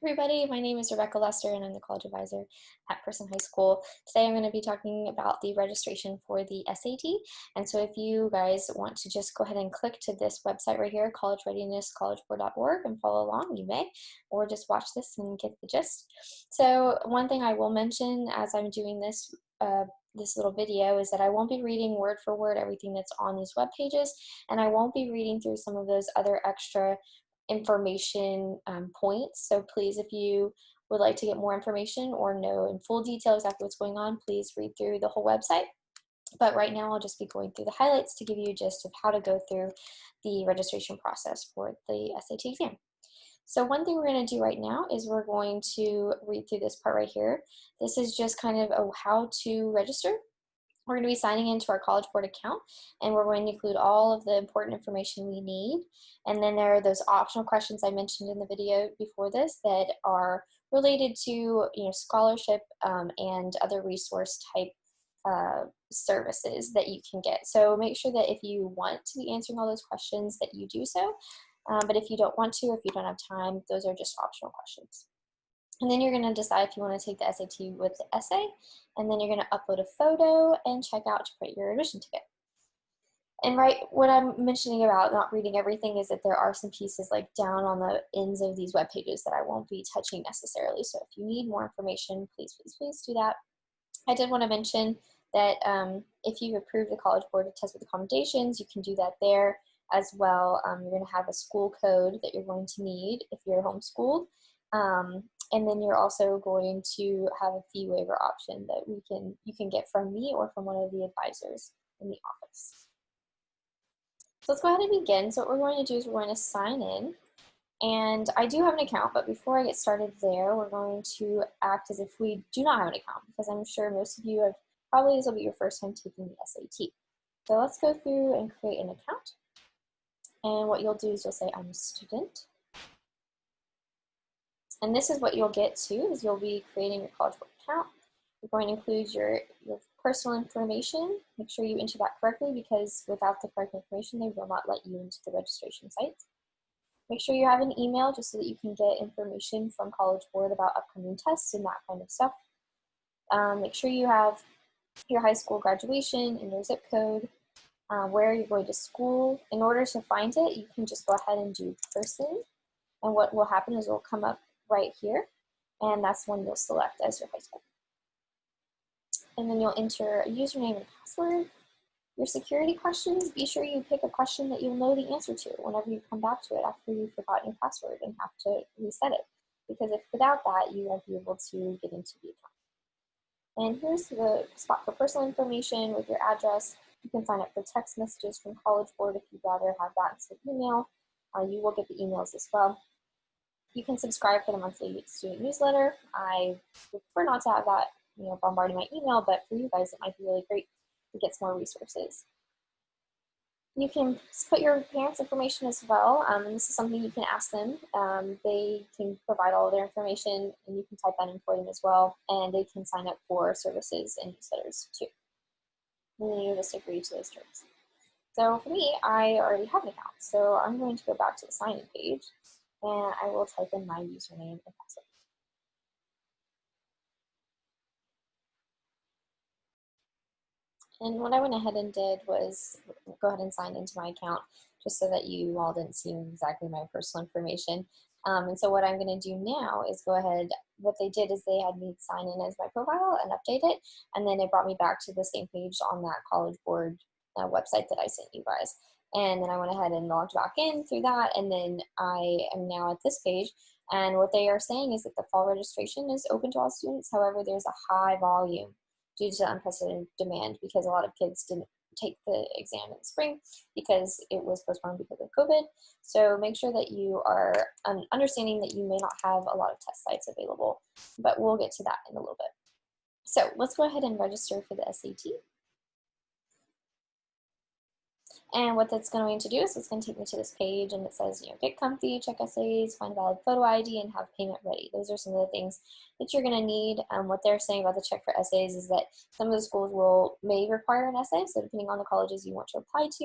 Everybody, my name is Rebecca Lester and I'm the college advisor at Person High School. Today I'm going to be talking about the registration for the SAT. And so if you guys want to just go ahead and click to this website right here, collegereadinesscollegeboard.org, and follow along, you may, or just watch this and get the gist. So one thing I will mention as I'm doing this little video is that I won't be reading word for word everything that's on these web pages, and I won't be reading through some of those other extra information points. So please, if you would like to get more information or know in full detail exactly what's going on, please read through the whole website. But right now I'll just be going through the highlights to give you a gist of how to go through the registration process for the SAT exam. So one thing we're going to do right now is we're going to read through this part right here. This is just kind of a how to register. We're going to be signing into our College Board account, and we're going to include all of the important information we need. And then there are those optional questions I mentioned in the video before this that are related to scholarship and other resource type services that you can get. So make sure that if you want to be answering all those questions that you do so. But if you don't want to, if you don't have time, those are just optional questions. And then you're going to decide if you want to take the SAT with the essay, and then you're going to upload a photo and check out to print your admission ticket. And what I'm mentioning about not reading everything is that there are some pieces like down on the ends of these web pages that I won't be touching necessarily. So if you need more information, please, please, please do that. I did want to mention that if you've approved the College Board to test with accommodations, you can do that there as well. You're going to have a school code that you're going to need if you're homeschooled. And then you're also going to have a fee waiver option that you can get from me or from one of the advisors in the office. So let's go ahead and begin. So what we're going to do is we're going to sign in. And I do have an account, but before I get started there, we're going to act as if we do not have an account, because I'm sure most of you probably this will be your first time taking the SAT. So let's go through and create an account. And what you'll do is you'll say, I'm a student. And this is what you'll get to, is you'll be creating your College Board account. You're going to include your personal information. Make sure you enter that correctly, because without the correct information, they will not let you into the registration site. Make sure you have an email just so that you can get information from College Board about upcoming tests and that kind of stuff. Make sure you have your high school graduation and your zip code, where you're going to school. In order to find it, you can just go ahead and do person. And what will happen is it will come up right here, and that's when you'll select as your high school. And then you'll enter a username and password. Your security questions, be sure you pick a question that you'll know the answer to whenever you come back to it after you've forgotten your password and have to reset it. Because if without that, you won't be able to get into the account. And here's the spot for personal information with your address. You can sign up for text messages from College Board if you'd rather have that instead of email. You will get the emails as well. You can subscribe for the monthly student newsletter. I would prefer not to have that bombarding my email, but for you guys, it might be really great to get some more resources. You can put your parents' information as well, and this is something you can ask them. They can provide all of their information, and you can type that in for them as well, and they can sign up for services and newsletters too. And then you just agree to those terms. So for me, I already have an account, so I'm going to go back to the sign-in page, and I will type in my username and password. And what I went ahead and did was go ahead and sign into my account just so that you all didn't see exactly my personal information. And so what I'm going to do now is go ahead, what they did is they had me sign in as my profile and update it, and then it brought me back to the same page on that College Board website that I sent you guys. And then I went ahead and logged back in through that, and then I am now at this page. And what they are saying is that the fall registration is open to all students. However, there's a high volume due to unprecedented demand because a lot of kids didn't take the exam in the spring because it was postponed because of COVID. So make sure that you are understanding that you may not have a lot of test sites available, but we'll get to that in a little bit. So let's go ahead and register for the SAT. And what that's going to do is it's going to take me to this page, and it says, get comfy, check essays, find a valid photo ID, and have payment ready. Those are some of the things that you're going to need. What they're saying about the check for essays is that some of the schools may require an essay. So depending on the colleges you want to apply to,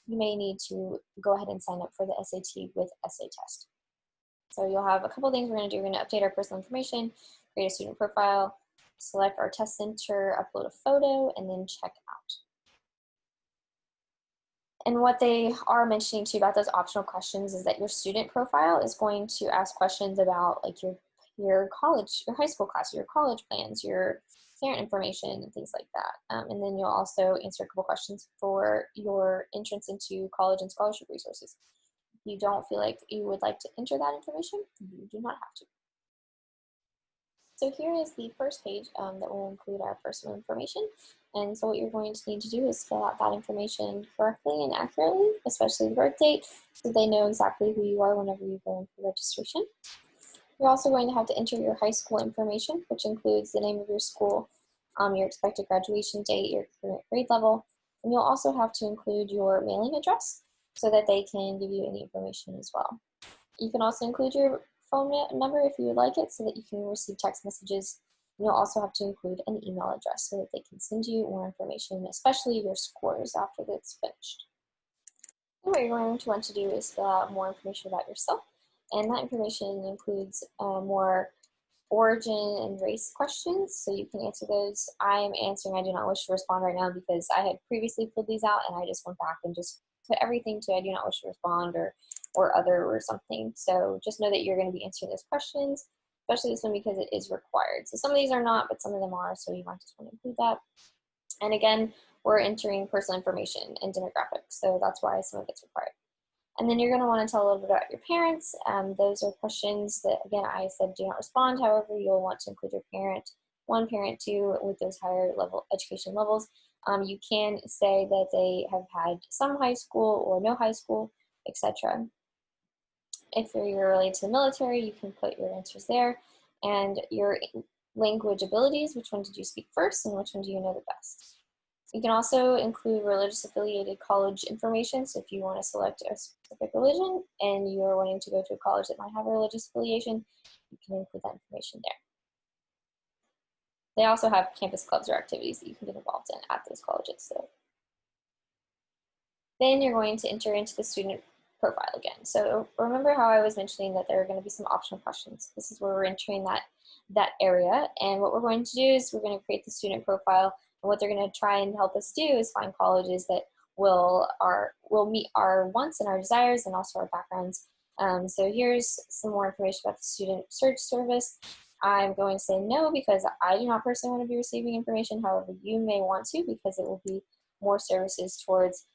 you may need to go ahead and sign up for the SAT with essay test. So you'll have a couple things we're going to do. We're going to update our personal information, create a student profile, select our test center, upload a photo, and then check out. And what they are mentioning too about those optional questions is that your student profile is going to ask questions about like your college, your high school class, your college plans, your parent information, and things like that. And then you'll also answer a couple questions for your entrance into college and scholarship resources. If you don't feel like you would like to enter that information, you do not have to. So here is the first page that will include our personal information. And so what you're going to need to do is fill out that information correctly and accurately, especially the birth date, so they know exactly who you are whenever you go in for registration. You're also going to have to enter your high school information, which includes the name of your school, your expected graduation date, your current grade level, and you'll also have to include your mailing address so that they can give you any information as well. You can also include your phone number if you would like it so that you can receive text messages. And you'll also have to include an email address so that they can send you more information, especially your scores after it's finished. And what you're going to want to do is fill out more information about yourself. And that information includes more origin and race questions, so you can answer those. I am answering I do not wish to respond right now because I had previously filled these out and I just went back and just put everything to I do not wish to respond or other or something. So just know that you're going to be answering those questions, especially this one because it is required. So some of these are not, but some of them are, so you might just want to include that. And again, we're entering personal information and demographics, so that's why some of it's required. And then you're going to want to tell a little bit about your parents. Those are questions that, again, I said do not respond. However, you'll want to include your parent 1, parent 2 with those higher level education levels. You can say that they have had some high school or no high school, etc. If you're related to the military, you can put your answers there. And your language abilities, which one did you speak first and which one do you know the best? You can also include religious affiliated college information. So if you want to select a specific religion and you are wanting to go to a college that might have a religious affiliation, you can include that information there. They also have campus clubs or activities that you can get involved in at those colleges. So then you're going to enter into the student profile again. So remember how I was mentioning that there are going to be some optional questions. This is where we're entering that area. And what we're going to do is we're going to create the student profile. And what they're going to try and help us do is find colleges that will meet our wants and our desires and also our backgrounds. So here's some more information about the student search service. I'm going to say no because I do not personally want to be receiving information. However, you may want to because it will be more services towards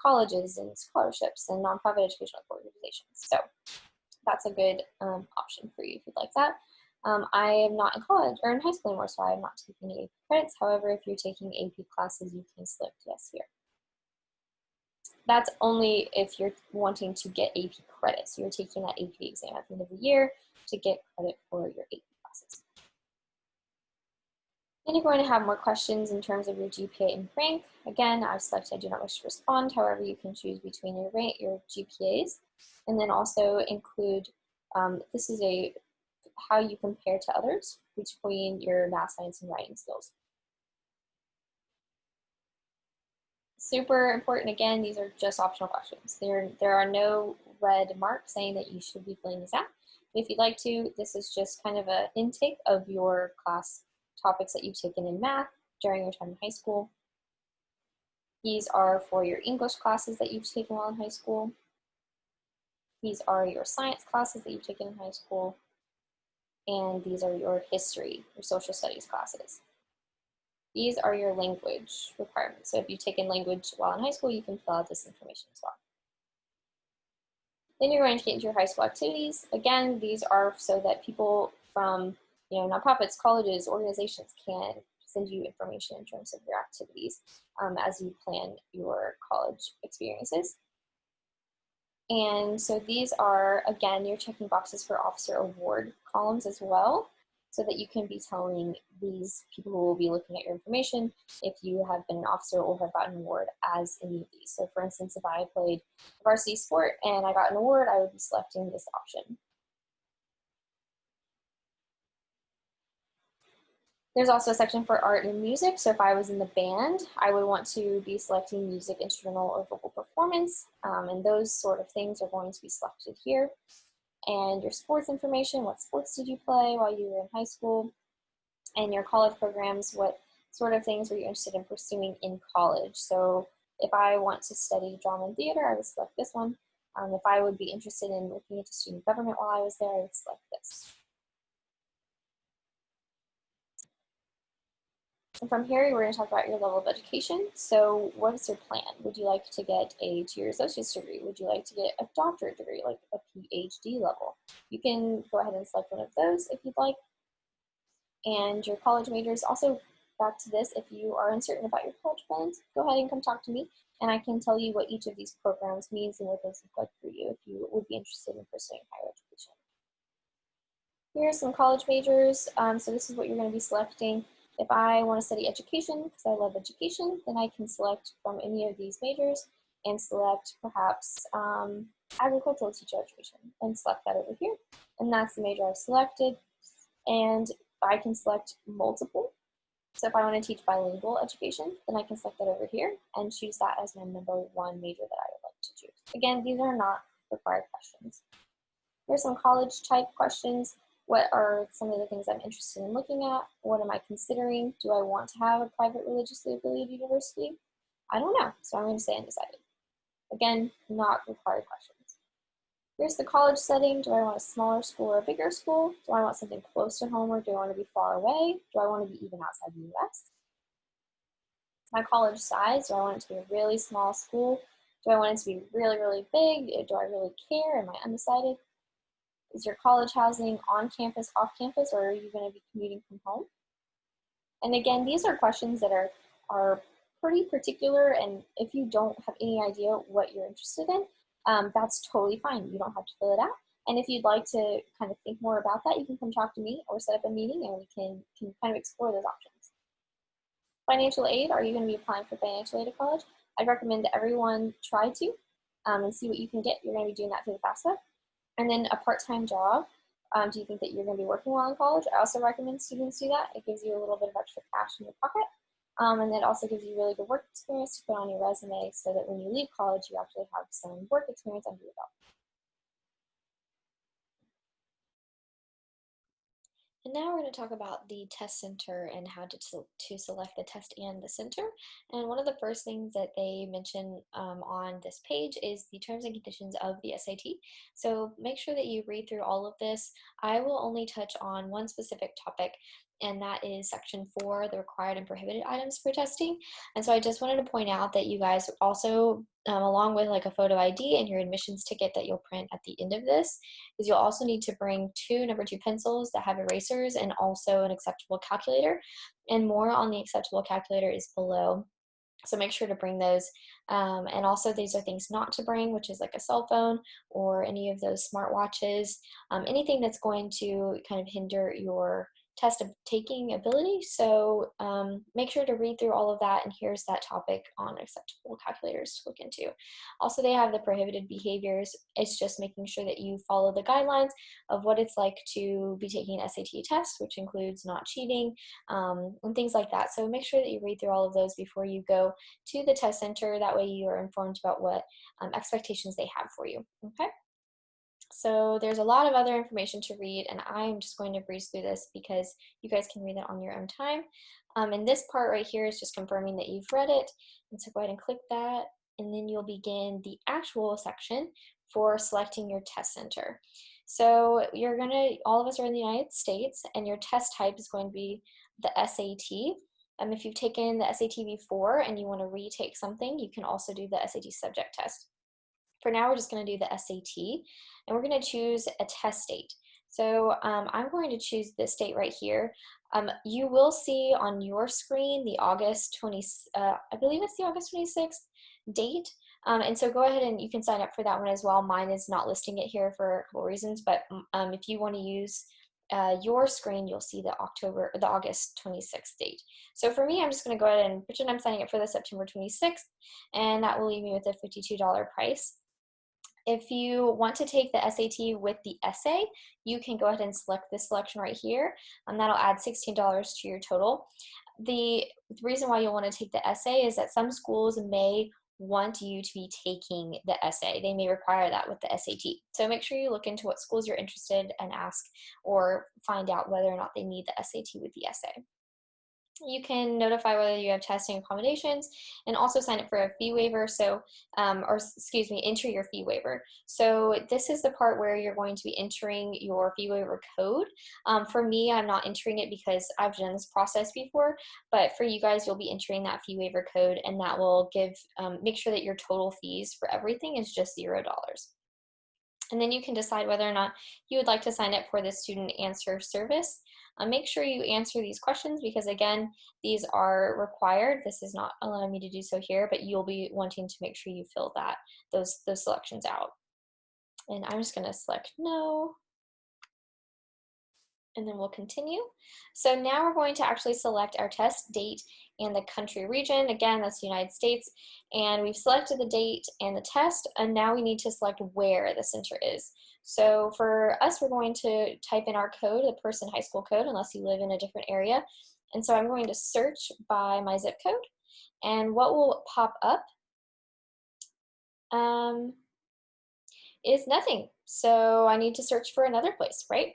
colleges and scholarships and nonprofit educational organizations. So that's a good option for you if you'd like that. I am not in college or in high school anymore, so I am not taking any AP credits. However, if you're taking AP classes, you can select yes here. That's only if you're wanting to get AP credits. So you're taking that AP exam at the end of the year to get credit for your AP classes. Then you're going to have more questions in terms of your GPA and rank. Again, I've selected I do not wish to respond. However, you can choose between your rank, your GPAs, and then also include, this is how you compare to others between your math, science, and writing skills. Super important, again, these are just optional questions. There are no red marks saying that you should be filling these out. If you'd like to, this is just kind of an intake of your class topics that you've taken in math during your time in high school. These are for your English classes that you've taken while in high school. These are your science classes that you've taken in high school. And these are your history, your social studies classes. These are your language requirements. So if you've taken language while in high school, you can fill out this information as well. Then you're going to get into your high school activities. Again, these are so that people from nonprofits, colleges, organizations can send you information in terms of your activities as you plan your college experiences. And so these are, again, you're checking boxes for officer award columns as well, so that you can be telling these people who will be looking at your information if you have been an officer or have gotten an award as any of these. So for instance, if I played varsity sport and I got an award, I would be selecting this option. There's also a section for art and music. So if I was in the band, I would want to be selecting music, instrumental, or vocal performance. And those sort of things are going to be selected here. and your sports information, what sports did you play while you were in high school, and your college programs, what sort of things were you interested in pursuing in college. So if I want to study drama and theater, I would select this one. If I would be interested in looking into student government while I was there, I would select this. And from here, we're going to talk about your level of education. So what is your plan? Would you like to get a 2-year associate's degree? Would you like to get a doctorate degree, like a PhD level? You can go ahead and select one of those if you'd like. And your college majors, also back to this, if you are uncertain about your college plans, go ahead and come talk to me, and I can tell you what each of these programs means and what those look like for you if you would be interested in pursuing higher education. Here are some college majors. So this is what you're going to be selecting. If I want to study education, because I love education, then I can select from any of these majors and select perhaps agricultural teacher education and select that over here. And that's the major I've selected. And I can select multiple. So if I want to teach bilingual education, then I can select that over here and choose that as my #1 major that I would like to choose. Again, these are not required questions. Here's some college type questions. What are some of the things I'm interested in looking at? What am I considering? Do I want to have a private religiously affiliated university? I don't know, so I'm going to say undecided. Again, not required questions. Here's the college setting. Do I want a smaller school or a bigger school? Do I want something close to home or do I want to be far away? Do I want to be even outside the US? My college size, do I want it to be a really small school? Do I want it to be really, really big? Do I really care? Am I undecided? Is your college housing on campus, off campus, or are you going to be commuting from home? And again, these are questions that are pretty particular, and if you don't have any idea what you're interested in, that's totally fine. You don't have to fill it out. And if you'd like to kind of think more about that, you can come talk to me or set up a meeting and we can kind of explore those options. Financial aid, are you going to be applying for financial aid at college? I'd recommend that everyone try to and see what you can get. You're going to be doing that through the FAFSA. And then a part-time job. Do you think that you're going to be working while in college? I also recommend students do that. It gives you a little bit of extra cash in your pocket. And it also gives you really good work experience to put on your resume so that when you leave college, you actually have some work experience under your belt. And now we're going to talk about the test center and how to select the test and the center. And one of the first things that they mention on this page is the terms and conditions of the SAT. So make sure that you read through all of this. I will only touch on one specific topic, and that is section 4, the required and prohibited items for testing. And so I just wanted to point out that you guys also, along with like a photo ID and your admissions ticket that you'll print at the end of this, is you'll also need to bring 2 #2 pencils that have erasers and also an acceptable calculator. And more on the acceptable calculator is below. So make sure to bring those. And also these are things not to bring, which is like a cell phone or any of those smartwatches, anything that's going to kind of hinder your test of taking ability. So make sure to read through all of that, and here's that topic on acceptable calculators to look into. Also, they have the prohibited behaviors. It's just making sure that you follow the guidelines of what it's like to be taking an SAT test, which includes not cheating and things like that. So make sure that you read through all of those before you go to the test center. That way you are informed about what expectations they have for you, okay? So there's a lot of other information to read, and I'm just going to breeze through this because you guys can read it on your own time. And this part right here is just confirming that you've read it. And so go ahead and click that, and then you'll begin the actual section for selecting your test center. So all of us are in the United States, and your test type is going to be the SAT. If you've taken the SAT before and you want to retake something, you can also do the SAT subject test. For now, we're just going to do the SAT, and we're going to choose a test date. So I'm going to choose this date right here. You will see on your screen the August 20, I believe it's the August 26th date. And so go ahead and you can sign up for that one as well. Mine is not listing it here for a couple reasons, but if you want to use your screen, you'll see the August 26th date. So for me, I'm just going to go ahead and pretend I'm signing up for the September 26th, and that will leave me with a $52 price. If you want to take the SAT with the essay, you can go ahead and select this selection right here, and that'll add $16 to your total. The reason why you'll want to take the essay is that some schools may want you to be taking the essay. They may require that with the SAT. So make sure you look into what schools you're interested and ask, or find out whether or not they need the SAT with the essay. You can notify whether you have testing accommodations, and also sign up for a fee waiver. So, excuse me, enter your fee waiver. So this is the part where you're going to be entering your fee waiver code. For me, I'm not entering it because I've done this process before, but for you guys, you'll be entering that fee waiver code, and that will give, make sure that your total fees for everything is just $0. And then you can decide whether or not you would like to sign up for the student answer service. Make sure you answer these questions because, again, these are required. This is not allowing me to do so here, but you'll be wanting to make sure you fill those selections out. And I'm just going to select no, and then we'll continue. So now we're going to actually select our test date and the country region. Again, that's the United States. And we've selected the date and the test, and now we need to select where the center is. So for us, we're going to type in our code, the Person high school code, unless you live in a different area. And so I'm going to search by my zip code, and what will pop up is nothing. So I need to search for another place, right?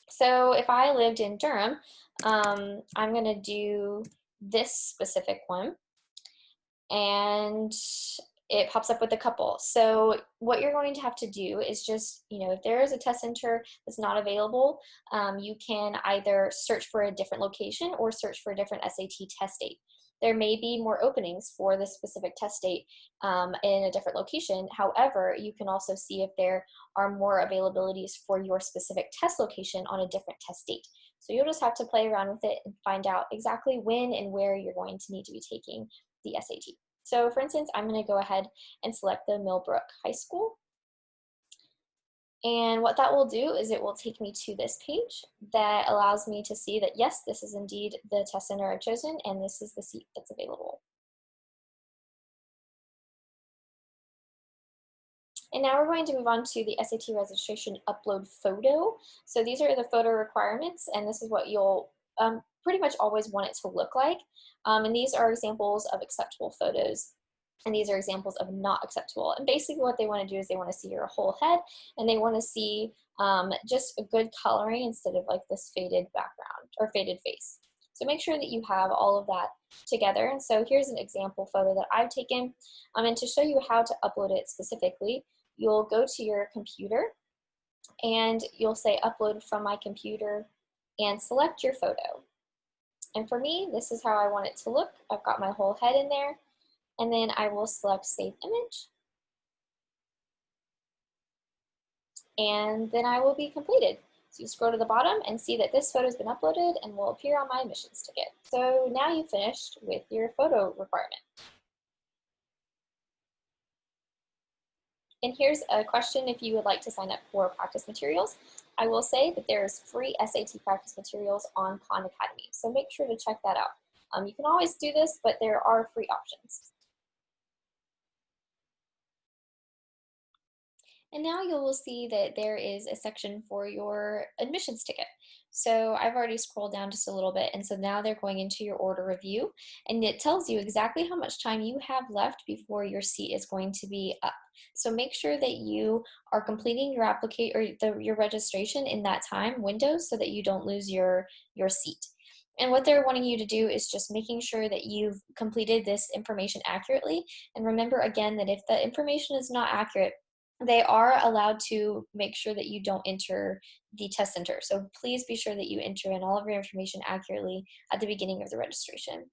So if I lived in Durham, I'm going to do this specific one, and it pops up with a couple. So what you're going to have to do is just, if there is a test center that's not available, you can either search for a different location or search for a different SAT test date. There may be more openings for this specific test date in a different location. However, you can also see if there are more availabilities for your specific test location on a different test date. So you'll just have to play around with it and find out exactly when and where you're going to need to be taking the SAT. So for instance, I'm going to go ahead and select the Millbrook High School. And what that will do is it will take me to this page that allows me to see that, yes, this is indeed the test center I've chosen, and this is the seat that's available. And now we're going to move on to the SAT registration upload photo. So these are the photo requirements, and this is what you'll pretty much always want it to look like. And these are examples of acceptable photos, and these are examples of not acceptable. And basically what they want to do is they want to see your whole head, and they want to see just a good coloring instead of like this faded background or faded face. So make sure that you have all of that together. And so here's an example photo that I've taken. And to show you how to upload it specifically, you'll go to your computer and you'll say upload from my computer and select your photo. And for me, this is how I want it to look. I've got my whole head in there, and then I will select save image. And then I will be completed. So you scroll to the bottom and see that this photo has been uploaded and will appear on my admissions ticket. So now you've finished with your photo requirement. And here's a question if you would like to sign up for practice materials. I will say that there's free SAT practice materials on Khan Academy, so make sure to check that out. You can always do this, but there are free options. And now you will see that there is a section for your admissions ticket. So I've already scrolled down just a little bit, and so now they're going into your order review, and it tells you exactly how much time you have left before your seat is going to be up. So make sure that you are completing your application or your registration in that time window so that you don't lose your seat. And what they're wanting you to do is just making sure that you've completed this information accurately. And remember again that if the information is not accurate, they are allowed to make sure that you don't enter the test center. So please be sure that you enter in all of your information accurately at the beginning of the registration.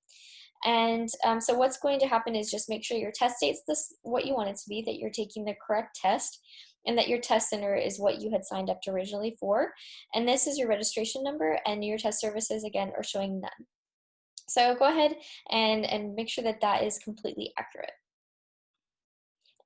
And so what's going to happen is just make sure your test date's what you want it to be, that you're taking the correct test, and that your test center is what you had signed up originally for. And this is your registration number, and your test services, again, are showing none. So go ahead and make sure that that is completely accurate.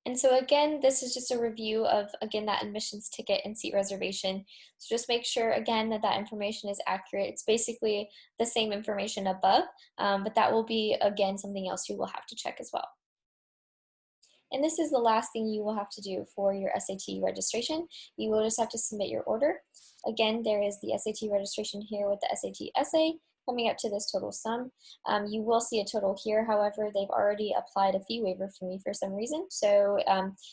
And so again, this is just a review of, again, that admissions ticket and seat reservation. So just make sure, again, that that information is accurate. It's basically the same information above, but that will be, again, something else you will have to check as well. And this is the last thing you will have to do for your SAT registration. You will just have to submit your order. Again, there is the SAT registration here with the SAT essay, coming up to this total sum. You will see a total here. However, they've already applied a fee waiver for me for some reason. So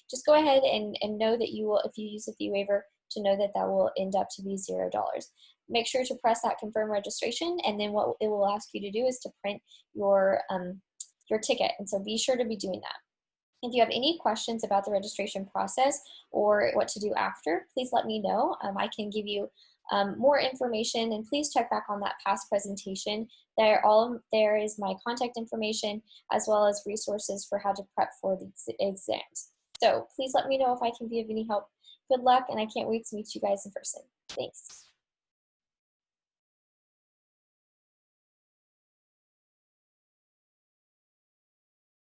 just go ahead and know that you will, if you use a fee waiver, to know that that will end up to be $0. Make sure to press that confirm registration, and then what it will ask you to do is to print your ticket. And so be sure to be doing that. If you have any questions about the registration process or what to do after, please let me know. I can give you more information, and please check back on that past presentation. There is my contact information as well as resources for how to prep for the exams. So please let me know if I can be of any help. Good luck, and I can't wait to meet you guys in person. Thanks.